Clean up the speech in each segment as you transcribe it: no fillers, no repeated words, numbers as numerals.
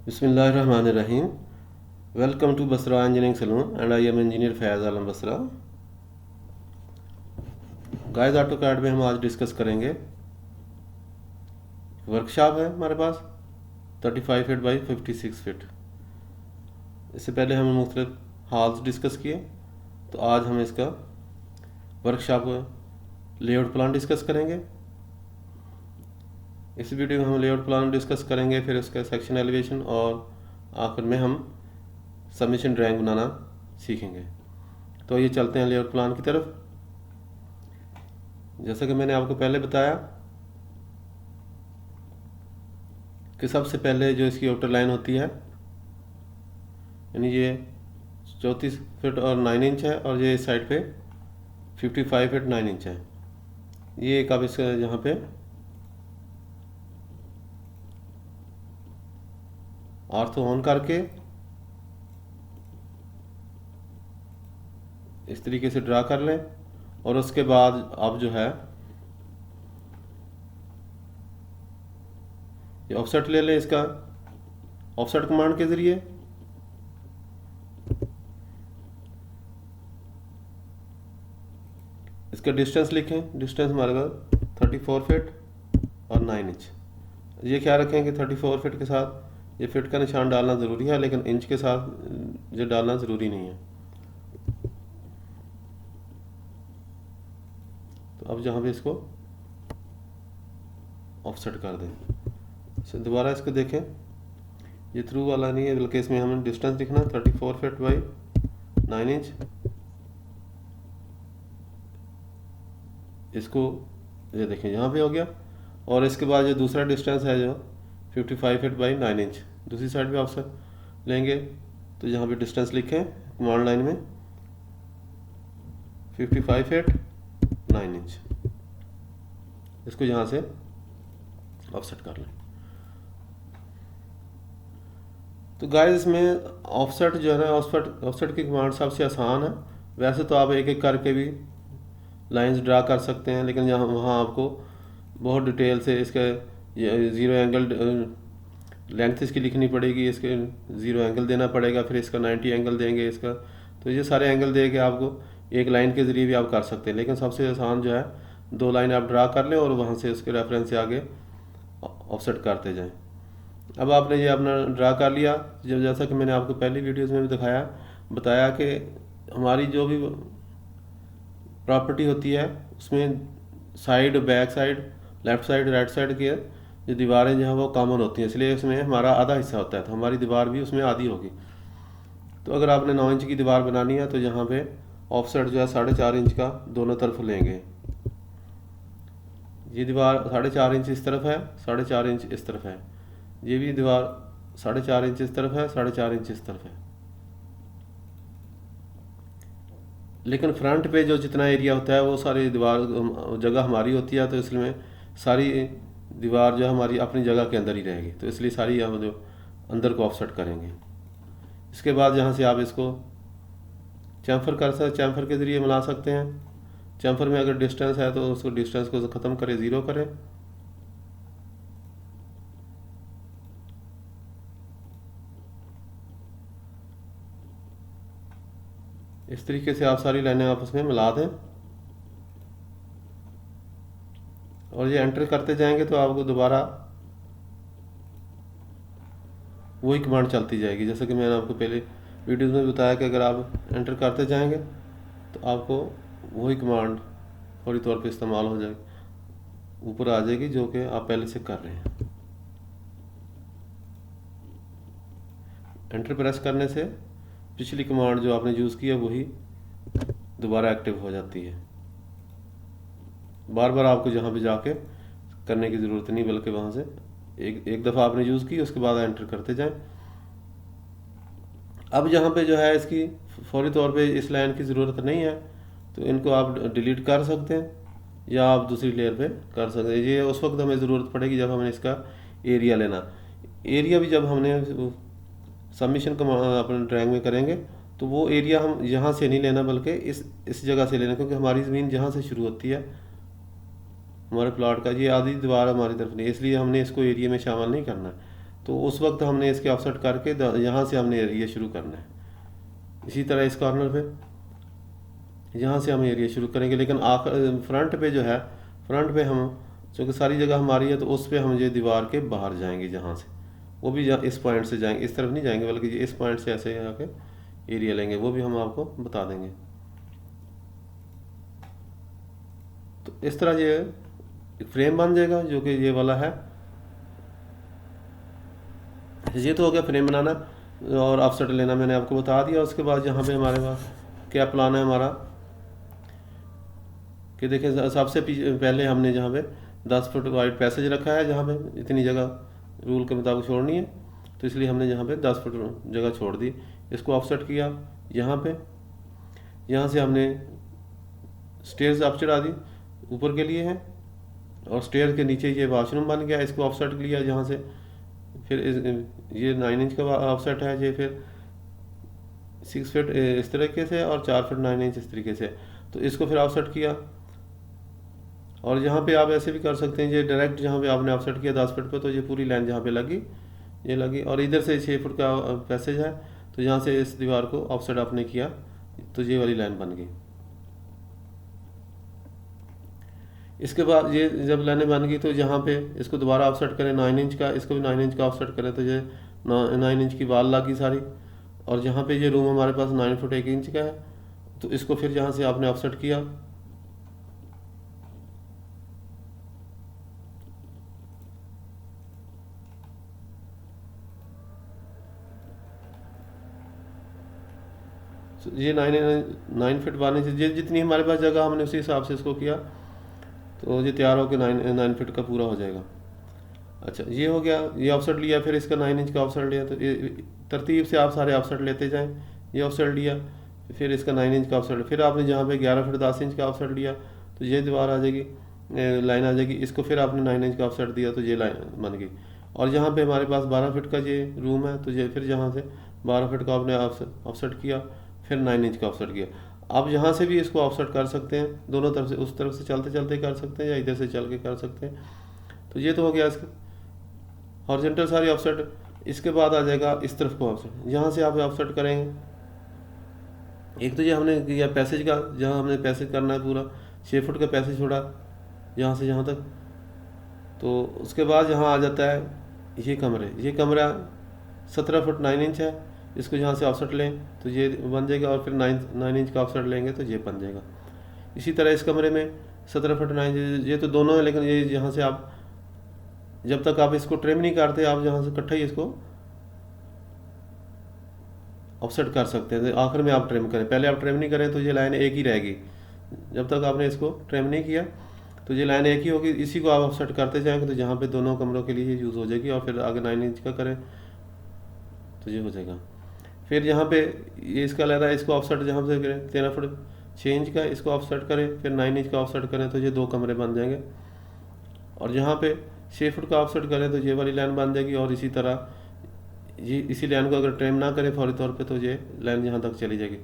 बिस्मिल्लाहिर्रहमानिर्रहीम। Welcome to Basra engineering saloon and I am engineer Faiz Alam Basra. Guys AutoCAD में हम आज डिस्कस करेंगे, वर्कशॉप है हमारे पास 35 फीट बाई 56 फीट। इससे पहले हमने मुख्तलिफ हॉल्स डिस्कस किए, तो आज हम इसका वर्कशॉप लेआउट प्लान डिस्कस करेंगे। इस वीडियो में हम लेआउट प्लान डिस्कस करेंगे, फिर उसका सेक्शन एलिवेशन और आखिर में हम सबमिशन ड्राइंग बनाना सीखेंगे। तो ये चलते हैं लेआउट प्लान की तरफ। जैसा कि मैंने आपको पहले बताया कि सबसे पहले जो इसकी आउटर लाइन होती है, यानी ये 34 फीट और 9 इंच है, और ये इस साइड पे 55 फीट 9 इंच है। ये एक आप इसका यहाँ पे ऑर्थो ऑन करके इस तरीके से ड्रा कर लें, और उसके बाद आप जो है ये ऑफसेट ले लें। इसका ऑफसेट कमांड के ज़रिए इसका डिस्टेंस लिखें। डिस्टेंस हमारे पास 34 फीट और 9 इंच। ये ख्याल रखें कि 34 फीट के साथ ये फिट का निशान डालना ज़रूरी है, लेकिन इंच के साथ ये डालना ज़रूरी नहीं है। तो अब जहाँ पे इसको ऑफसेट कर दें। दोबारा इसको देखें, ये थ्रू वाला नहीं है, बल्कि इसमें हमें डिस्टेंस लिखना 34 फीट बाई 9 इंच। इसको ये देखें यहाँ पे हो गया, और इसके बाद जो दूसरा डिस्टेंस है जो 55 फीट बाई 9 इंच, दूसरी साइड पे ऑफसेट लेंगे। तो यहाँ पे डिस्टेंस लिखें कमांड लाइन में 55 फीट 9 इंच। इसको यहाँ से ऑफसेट कर लें। तो गाइस इसमें ऑफसेट जो है ना, ऑफसेट की कमांड सबसे आसान है। वैसे तो आप एक एक करके भी लाइंस ड्रा कर सकते हैं, लेकिन यहाँ वहाँ आपको बहुत डिटेल से इसका ज़ीरो एंगल लेंथ इसकी लिखनी पड़ेगी, इसके ज़ीरो एंगल देना पड़ेगा, फिर इसका 90 एंगल देंगे इसका। तो ये सारे एंगल दे के आपको एक लाइन के ज़रिए भी आप कर सकते हैं, लेकिन सबसे आसान जो है 2 लाइन आप ड्रा कर लें और वहाँ से उसके रेफरेंस से आगे ऑफसेट करते जाएं। अब आपने ये अपना ड्रा कर लिया। जैसा कि मैंने आपको पहली वीडियोज़ में भी बताया कि हमारी जो भी प्रॉपर्टी होती है उसमें side, back side, left side, right side की जो दीवारें जो हैं वो कॉमन होती हैं, इसलिए उसमें हमारा आधा हिस्सा होता है, तो हमारी दीवार भी उसमें आधी होगी। तो अगर आपने 9 इंच की दीवार बनानी है तो यहाँ पे ऑफसेट जो है 4.5 इंच का दोनों तरफ लेंगे। ये दीवार 4.5 इंच इस तरफ है, 4.5 इंच इस तरफ है। ये भी दीवार 4.5 इंच इस तरफ है, 4.5 इंच इस तरफ है। लेकिन फ्रंट पे जो जितना एरिया होता है वो सारी दीवार जगह हमारी होती है, तो इसलिए सारी दीवार जो हमारी अपनी जगह के अंदर ही रहेगी, तो इसलिए सारी हम जो अंदर को ऑफसेट करेंगे। इसके बाद यहाँ से आप इसको चैम्फर कर सकते, चैम्फर के ज़रिए मिला सकते हैं। चैम्फर में अगर डिस्टेंस है तो उसको डिस्टेंस को ख़त्म करें, ज़ीरो करें। इस तरीके से आप सारी लाइनें आपस में मिला दें, और ये एंटर करते जाएंगे तो आपको दोबारा वही कमांड चलती जाएगी। जैसे कि मैंने आपको पहले वीडियोज़ में बताया कि अगर आप एंटर करते जाएंगे तो आपको वही कमांड फौरी तौर पे इस्तेमाल हो जाएगी, ऊपर आ जाएगी, जो कि आप पहले से कर रहे हैं। एंटर प्रेस करने से पिछली कमांड जो आपने यूज़ की है वही दोबारा एक्टिव हो जाती है। बार बार आपको जहाँ पे जाके करने की ज़रूरत नहीं, बल्कि वहाँ से एक दफ़ा आपने यूज़ की उसके बाद एंटर करते जाएं। अब यहाँ पे जो है इसकी फौरी तौर पे इस लाइन की ज़रूरत नहीं है, तो इनको आप डिलीट कर सकते हैं या आप दूसरी लेयर पे कर सकते हैं। ये उस वक्त हमें ज़रूरत पड़ेगी जब हमें इसका एरिया लेना। एरिया भी जब हमने सबमिशन का अपने ड्राइंग में करेंगे तो वो एरिया हम यहाँ से नहीं लेना, बल्कि इस जगह से लेना, क्योंकि हमारी ज़मीन जहाँ से शुरू होती है हमारे प्लॉट का, ये आधी दीवार हमारी तरफ नहीं, इसलिए हमने इसको एरिया में शामिल नहीं करना। तो उस वक्त हमने इसके ऑफसेट करके यहाँ से हमने एरिया शुरू करना है। इसी तरह इस कॉर्नर पे यहाँ से हम एरिया शुरू करेंगे, लेकिन फ्रंट पे जो है, फ्रंट पे हम चूँकि सारी जगह हमारी है तो उस पे हम ये दीवार के बाहर जाएंगे, जहाँ से वो भी इस पॉइंट से जाएंगे, इस तरफ नहीं जाएंगे बल्कि इस पॉइंट से ऐसे आके एरिया लेंगे, वो भी हम आपको बता देंगे। तो इस तरह ये फ्रेम बन जाएगा जो कि ये वाला है। ये तो हो गया फ्रेम बनाना और ऑफसेट लेना, मैंने आपको बता दिया। उसके बाद यहाँ पे हमारे पास क्या प्लान है हमारा कि देखें, सबसे पहले हमने जहाँ पे 10 फुट वाइड पैसेज रखा है, जहाँ पे इतनी जगह रूल के मुताबिक छोड़नी है, तो इसलिए हमने यहाँ पे 10 फुट जगह छोड़ दी। इसको ऑफसेट किया यहाँ पे, यहाँ से हमने स्टेयर्स आप चढ़ा दी ऊपर के लिए है, और स्टेयर के नीचे ये वॉशरूम बन गया, इसको ऑफसेट लिया यहाँ से। फिर ये 9 इंच का ऑफसेट है, ये फिर 6 फीट इस तरीके से और 4 फीट 9 इंच इस तरीके से, तो इसको फिर ऑफसेट किया। और यहाँ पे आप ऐसे भी कर सकते हैं, ये डायरेक्ट जहाँ पे आपने ऑफसेट किया 10 फीट पे, तो ये पूरी लाइन जहाँ पे लगी ये लगी, और इधर से 6 फुट का पैसेज है, तो यहाँ से इस दीवार को ऑफसेट आपने किया तो ये वाली लाइन बन गई। इसके बाद ये जब लाइनें बन गई तो यहाँ पे इसको दोबारा ऑफसेट करें 9 इंच का, इसको भी 9 इंच का ऑफसेट करें, तो ये 9 इंच की वाल लगी सारी। और यहाँ पे ये रूम हमारे पास 9 फुट 1 इंच का है, तो इसको फिर यहाँ से आपने ऑफसेट किया। ये 9 फीट 1 इंच, ये जितनी हमारे पास जगह हमने उसी हिसाब से इसको किया, तो ये तैयार होकर 9 फीट का पूरा हो जाएगा। अच्छा, ये हो गया, ये ऑफसेट लिया, फिर इसका 9 इंच का ऑफसेट लिया, तो ये तरतीब से आप सारे ऑफसेट लेते जाएं। ये ऑफसेट लिया, फिर इसका 9 इंच का ऑफसेट, फिर आपने जहाँ पे 11 फीट 10 इंच का ऑफसेट लिया, तो ये दीवार आ जाएगी, लाइन आ जाएगी। इसको फिर आपने 9 इंच का ऑफसेट दिया, तो ये लाइन बन गई। और यहाँ पे हमारे पास 12 फीट का ये रूम है, तो ये फिर जहाँ से 12 फीट का आपने ऑफसेट किया, फिर 9 इंच का ऑफसेट किया। आप यहाँ से भी इसको ऑफसेट कर सकते हैं, दोनों तरफ से, उस तरफ से चलते चलते कर सकते हैं या इधर से चल के कर सकते हैं। तो ये तो हो गया इसका हॉरिजॉन्टल सारी ऑफसेट। इसके बाद आ जाएगा इस तरफ को ऑफसेट, यहाँ से आप ऑफसेट करेंगे। एक तो ये हमने किया पैसेज का, जहाँ हमने पैसेज करना है पूरा 6 फुट का पैसेज छोड़ा यहाँ से यहाँ तक। तो उसके बाद यहाँ आ जाता है ये कमरे, ये कमरा 17 फुट 9 इंच है, इसको यहाँ से ऑफसेट लें तो ये बन जाएगा, और फिर 9 इंच का ऑफसेट लेंगे तो ये बन जाएगा। इसी तरह इस कमरे में 17 फुट 9 इंच, ये तो दोनों है, लेकिन ये यहाँ से आप जब तक आप इसको ट्रिम नहीं करते, आप यहाँ से इकट्ठा ही इसको ऑफसेट कर सकते हैं। आखिर में आप ट्रिम करें, पहले आप ट्रिम नहीं करें तो ये लाइन एक ही रहेगी। जब तक आपने इसको ट्रिम नहीं किया तो ये लाइन एक ही होगी, इसी को आप ऑफसेट करते जाएंगे, तो जहाँ पे दोनों कमरों के लिए यूज़ हो जाएगी। और फिर आगे 9 इंच का करें तो ये हो जाएगा। फिर यहाँ पे ये इसका लहरा है, इसको ऑफसेट जहाँ से करें 13 फुट 6 इंच का, इसको ऑफसेट करें, फिर 9 इंच का ऑफसेट करें, तो ये 2 कमरे बन जाएंगे। और यहाँ पे 6 फुट का ऑफसेट करें तो ये वाली लाइन बन जाएगी। और इसी तरह ये इसी लाइन को अगर ट्रिम ना करें फौरी तौर पे, तो ये लाइन यहाँ तक चली जाएगी।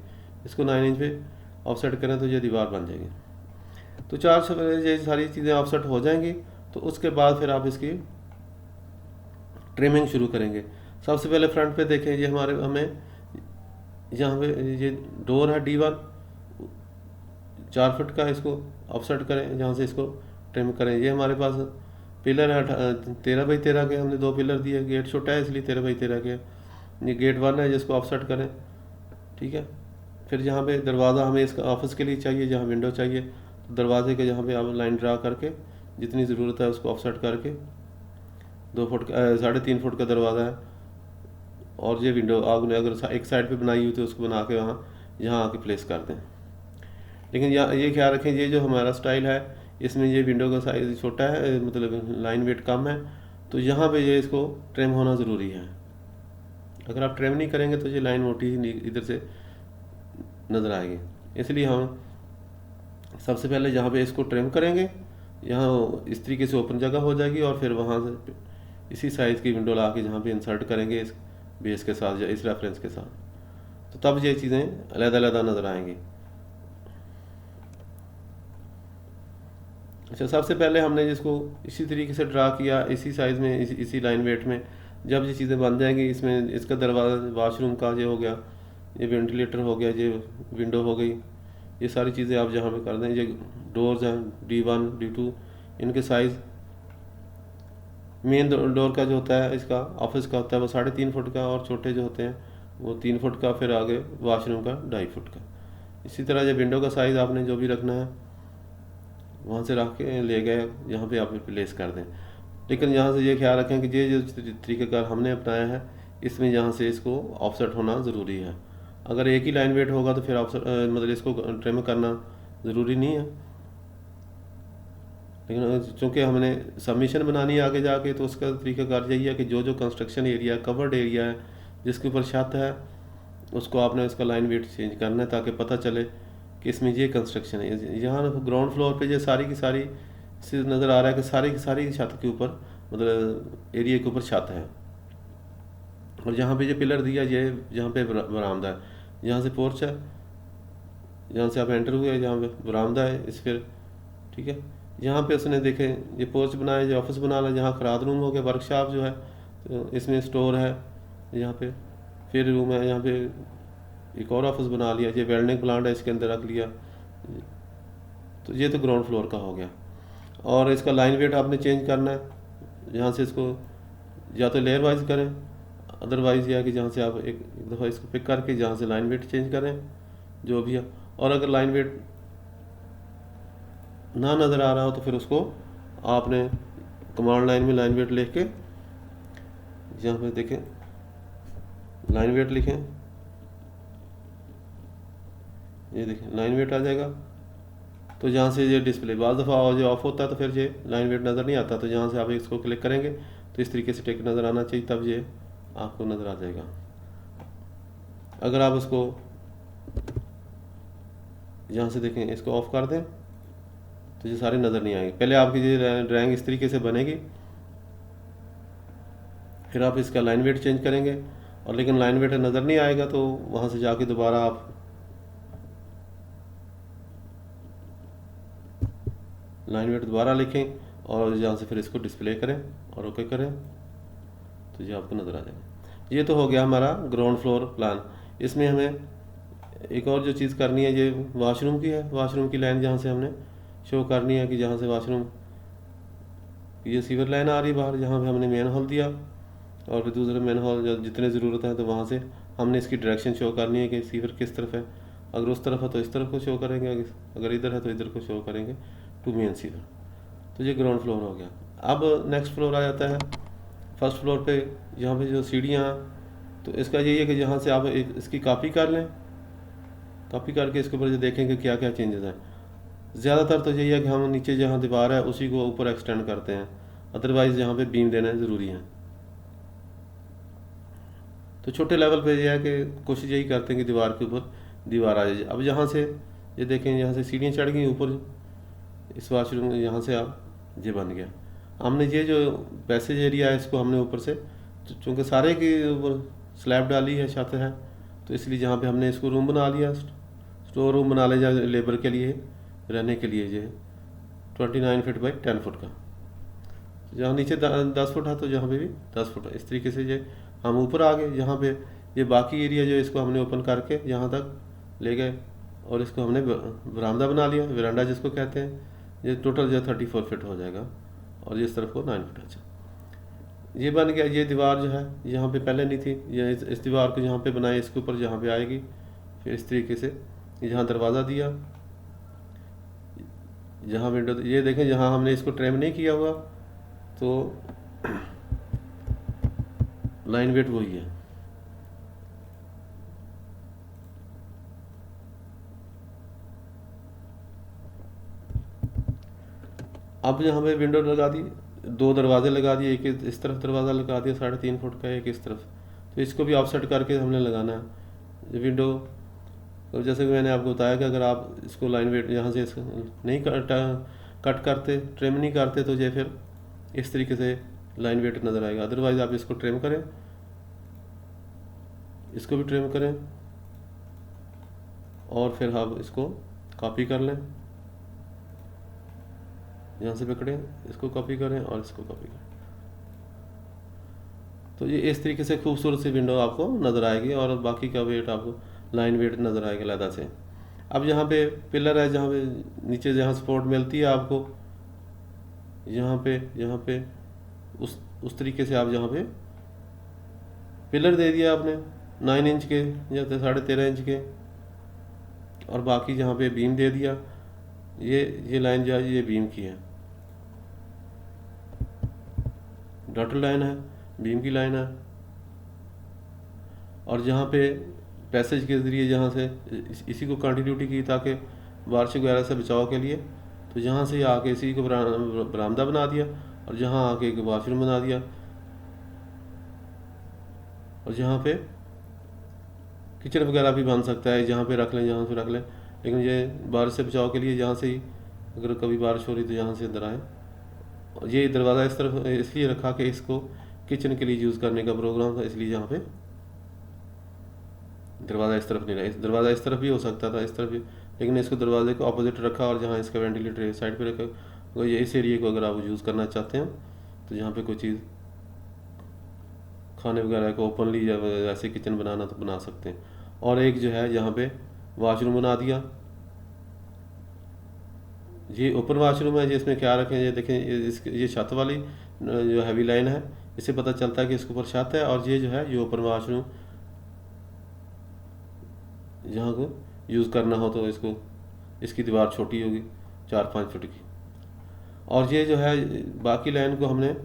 इसको 9 इंच पे ऑफसेट करें तो ये दीवार बन जाएगी। तो 4 से ये सारी चीज़ें ऑफसेट हो जाएंगी, तो उसके बाद फिर आप इसकी ट्रिमिंग शुरू करेंगे। सबसे पहले फ्रंट पे देखें, ये हमें यहाँ पे ये डोर है D1 4 फुट का, इसको ऑफसेट करें, जहाँ से इसको ट्रिम करें। ये हमारे पास पिलर है 13 बाई 13 के, हमने 2 पिलर दिए, गेट छोटा है इसलिए 13 बाई 13 के। ये गेट 1 है जिसको ऑफसेट करें, ठीक है। फिर यहाँ पे दरवाज़ा हमें इसका ऑफिस के लिए चाहिए, जहाँ विंडो चाहिए, तो दरवाजे के जहाँ पे आप लाइन ड्रा करके जितनी ज़रूरत है उसको ऑफसेट करके 2 फुट का 3.5 फुट का दरवाज़ा है। और ये विंडो आपने अगर एक साइड पे बनाई हुई तो उसको बना के वहाँ यहाँ आके प्लेस कर दें। लेकिन ये ख्याल रखें, ये जो हमारा स्टाइल है इसमें ये विंडो का साइज़ छोटा है, मतलब लाइन वेट कम है, तो यहाँ पे ये इसको ट्रिम होना ज़रूरी है। अगर आप ट्रिम नहीं करेंगे तो ये लाइन मोटी ही इधर से नज़र आएगी। इसलिए हम सबसे पहले यहाँ पे इसको ट्रिम करेंगे, यहाँ इस तरीके से ओपन जगह हो जाएगी, और फिर वहाँ से इसी साइज़ की विंडो ला के जहाँ पे इंसर्ट करेंगे इस बेस के साथ या इस रेफरेंस के साथ, तो तब ये चीज़ें अलग-अलग नज़र आएंगी। अच्छा, सबसे पहले हमने जिसको इसी तरीके से ड्रा किया, इसी साइज़ में, इसी लाइन वेट में, जब ये चीज़ें बन जाएंगी, इसमें इसका दरवाज़ा, वाशरूम का ये हो गया, ये वेंटिलेटर हो गया, ये विंडो हो गई, ये सारी चीज़ें आप जहाँ पे कर दें। ये डोर्स हैं D1 D2, इनके साइज़, मेन डोर का जो होता है इसका ऑफिस का होता है वो 3.5 फुट का, और छोटे जो होते हैं वो 3 फुट का, फिर आगे वॉशरूम का 2.5 फुट का। इसी तरह ये विंडो का साइज़ आपने जो भी रखना है वहाँ से रख के ले गए, यहाँ पे आप प्लेस कर दें। लेकिन यहाँ से ये ख्याल रखें कि ये जो तरीक़ाकार हमने अपनाया है, इसमें यहाँ से इसको ऑफसेट होना ज़रूरी है। अगर एक ही लाइन वेट होगा तो फिर ऑफसेट मतलब इसको ट्रिम करना ज़रूरी नहीं है। लेकिन चूँकि हमने सबमिशन बनानी है आगे जाके, तो उसका तरीक़ाकार यही है कि जो जो कंस्ट्रक्शन एरिया, कवर्ड एरिया है, जिसके ऊपर छत है, उसको आपने इसका लाइन वेट चेंज करना है, ताकि पता चले कि इसमें ये कंस्ट्रक्शन है। यहाँ ग्राउंड फ्लोर पे ये सारी की सारी से नज़र आ रहा है कि सारी की सारी छत के ऊपर, मतलब एरिया के ऊपर छत है। और जहाँ पे ये पिलर दिया, ये यहाँ पे बरामदा है, यहाँ से पोर्च है, यहाँ से आप एंटर हुए, यहाँ पे बरामदा है इस फिर, ठीक है। यहाँ पे उसने देखे ये पोर्च बनाया, ये ऑफिस बना लिया, यहाँ खराद रूम हो गया, वर्कशॉप जो है, तो इसमें स्टोर है यहाँ पे, फिर रूम है, यहाँ पे एक और ऑफिस बना लिया, ये वेल्डिंग प्लांट है, इसके अंदर रख लिया। तो ये तो ग्राउंड फ्लोर का हो गया। और इसका लाइन वेट आपने चेंज करना है, यहाँ से इसको या तो लेयर वाइज करें, अदरवाइज़ यह है कि जहाँ से आप एक दफ़ा इसको पिक करके जहाँ से लाइन वेट चेंज करें जो भी है। और अगर लाइन वेट ना नज़र आ रहा हो तो फिर उसको आपने कमांड लाइन में लाइन वेट लिख के, यहाँ पे देखें लाइन वेट लिखें, ये देखें लाइन वेट आ जाएगा। तो जहाँ से ये डिस्प्ले बाज़ दफ़ा जो ऑफ होता है तो फिर ये लाइन वेट नज़र नहीं आता, तो जहाँ से आप इसको क्लिक करेंगे तो इस तरीके से टिक नज़र आना चाहिए, तब ये आपको नज़र आ जाएगा। अगर आप उसको यहाँ से देखें, इसको ऑफ कर दें तो ये सारे नज़र नहीं आएंगे। पहले आपकी ये ड्राइंग इस तरीके से बनेगी, फिर आप इसका लाइन वेट चेंज करेंगे, और लेकिन लाइन वेट नज़र नहीं आएगा तो वहाँ से जाके दोबारा आप लाइन वेट दोबारा लिखें, और यहाँ से फिर इसको डिस्प्ले करें और ओके करें, तो ये आपको नज़र आ जाएगा। ये तो हो गया हमारा ग्राउंड फ्लोर प्लान। इसमें हमें एक और जो चीज़ करनी है, ये वाशरूम की है। वाशरूम की लाइन जहाँ से हमने शो करनी है कि जहाँ से वाशरूम, ये सीवर लाइन आ रही है बाहर, जहाँ पे हमने मेन हॉल दिया, और फिर दूसरे मेन हॉल जितने ज़रूरत है तो वहाँ से हमने इसकी डायरेक्शन शो करनी है कि सीवर किस तरफ है। अगर उस तरफ है तो इस तरफ को शो करेंगे, अगर इधर है तो इधर को शो करेंगे टू मेन सीवर। तो ये ग्राउंड फ्लोर हो गया। अब नेक्स्ट फ्लोर आ जाता है। फर्स्ट फ्लोर पे यहाँ पे जो सीढ़ियाँ, तो इसका यही है कि यहाँ से आप इसकी कॉपी कर लें, कॉपी करके इसके ऊपर जो देखेंगे क्या क्या चेंजेस हैं। ज़्यादातर तो यही है कि हम नीचे जहाँ दीवार है उसी को ऊपर एक्सटेंड करते हैं, अदरवाइज़ यहाँ पे बीम देना ज़रूरी है। तो छोटे लेवल पे यह है कि कोशिश यही करते हैं कि दीवार के ऊपर दीवार आ जाए। अब यहाँ से ये देखें, यहाँ से सीढ़ियाँ चढ़ गई ऊपर, इस वाशरूम यहाँ से आप ये बन गया। हमने ये जो पैसेज एरिया है इसको हमने ऊपर से, चूँकि सारे के ऊपर स्लैब डाली है, छत है, तो इसलिए जहाँ पे हमने इसको रूम बना लिया, स्टोर रूम बना लिया लेबर के लिए रहने के लिए। ये 29 फीट बाई 10 फुट का, जहाँ नीचे 10 फुट है तो जहाँ पे भी 10 फुट है। इस तरीके से ये हम ऊपर आ गए। यहाँ पे ये बाकी एरिया जो इसको हमने ओपन करके यहाँ तक ले गए, और इसको हमने बरामदा बना लिया, वेरांडा जिसको कहते हैं। ये टोटल जो 34 फीट हो जाएगा, और इस तरफ को 9 फीट। अच्छा, ये बन गया। ये दीवार जो है यहाँ पे पहले नहीं थी, ये इस दीवार को यहाँ पे बनाए, इसके ऊपर यहाँ पे आएगी। फिर इस तरीके से यहाँ दरवाज़ा दिया, जहाँ विंडो, ये देखें जहाँ हमने इसको ट्रिम नहीं किया हुआ तो लाइन वेट वही है। अब यहाँ पे विंडो लगा दी, 2 दरवाजे लगा दिए, एक इस तरफ दरवाज़ा लगा दिया 3.5 फुट का, एक इस तरफ। तो इसको भी ऑफसेट करके हमने लगाना है विंडो। तो जैसे कि मैंने आपको बताया कि अगर आप इसको लाइन वेट यहाँ से नहीं कट करते, ट्रिम नहीं करते, तो ये फिर इस तरीके से लाइन वेट नज़र आएगा। अदरवाइज़ आप इसको ट्रिम करें, इसको भी ट्रिम करें, और फिर आप इसको कॉपी कर लें, यहाँ से पकड़ें, इसको कॉपी करें और इसको कॉपी करें। तो ये इस तरीके से खूबसूरत सी विंडो आपको नज़र आएगी और बाकी का वेट आपको लाइन वेट नज़र आएगा अलहदा से। अब यहाँ पे पिलर है, जहाँ पे नीचे जहाँ सपोर्ट मिलती है आपको, यहाँ पे उस तरीके से आप यहाँ पे पिलर दे दिया आपने 9 इंच के या 13.5 इंच के, और बाकी जहाँ पे बीम दे दिया। ये लाइन जो है ये बीम की है, डॉटेड लाइन है, बीम की लाइन है। और जहाँ पे पैसेज के ज़रिए जहाँ से इसी को कंटिन्यूटी की ताकि बारिश वगैरह से बचाव के लिए, तो यहाँ से आके इसी को बरामदा बना दिया और जहाँ आके एक वॉशरूम बना दिया, और जहाँ पे किचन वगैरह भी बन सकता है, जहाँ पे रख लें जहाँ पे रख लें। लेकिन ये बारिश से बचाव के लिए यहाँ से ही अगर कभी बारिश हो रही तो यहाँ से अंदर आए। और ये दरवाज़ा इस तरफ इसलिए रखा कि इसको किचन के लिए यूज़ करने का प्रोग्राम था, इसलिए यहाँ पे दरवाज़ा इस तरफ नहीं रहा। दरवाज़ा इस तरफ भी हो सकता था, इस तरफ भी, लेकिन इसको दरवाजे को अपोजिट रखा और जहाँ इसका वेंटिलेटर साइड पे रखा। तो ये इस एरिए को अगर आप यूज़ करना चाहते हैं तो यहाँ पे कोई चीज़ खाने वगैरह को ओपनली या ऐसे किचन बनाना तो बना सकते हैं। और एक जो है यहाँ पे वॉशरूम बना दिया, ये ओपन वॉशरूम है जिसमें क्या रखें। ये देखें, ये छत वाली जो हैवी लाइन है, इससे पता चलता है कि इसके ऊपर छत है। और ये जो है ये ओपन वॉशरूम, जहाँ को यूज़ करना हो तो इसकी दीवार छोटी होगी 4-5 फुट की। और ये जो है बाकी लाइन को हमने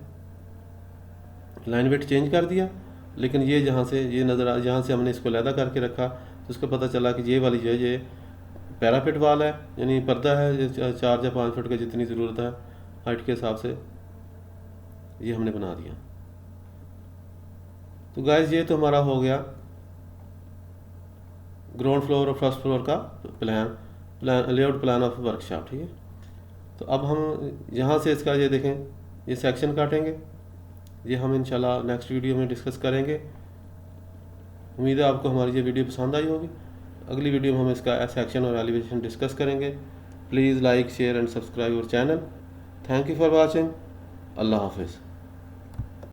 लाइन वेट चेंज कर दिया, लेकिन ये जहाँ से ये जहाँ से हमने इसको अलहदा करके रखा तो उसको पता चला कि ये वाली जो है ये पैरापेट वाल है, यानी पर्दा है 4 या 5 फुट का, जितनी ज़रूरत है हाइट के हिसाब से ये हमने बना दिया। तो गाइस ये तो हमारा हो गया ग्राउंड फ्लोर और फर्स्ट फ्लोर का लेआउट प्लान ऑफ वर्कशॉप, ठीक है। तो अब हम यहाँ से इसका ये देखें, ये सेक्शन काटेंगे, ये हम इंशाल्लाह नेक्स्ट वीडियो में डिस्कस करेंगे। उम्मीद है आपको हमारी ये वीडियो पसंद आई होगी। अगली वीडियो में हम इसका सेक्शन और एलिवेशन डिस्कस करेंगे। Please like share and subscribe our channel. Thank you for watching. अल्लाह हाफिज़।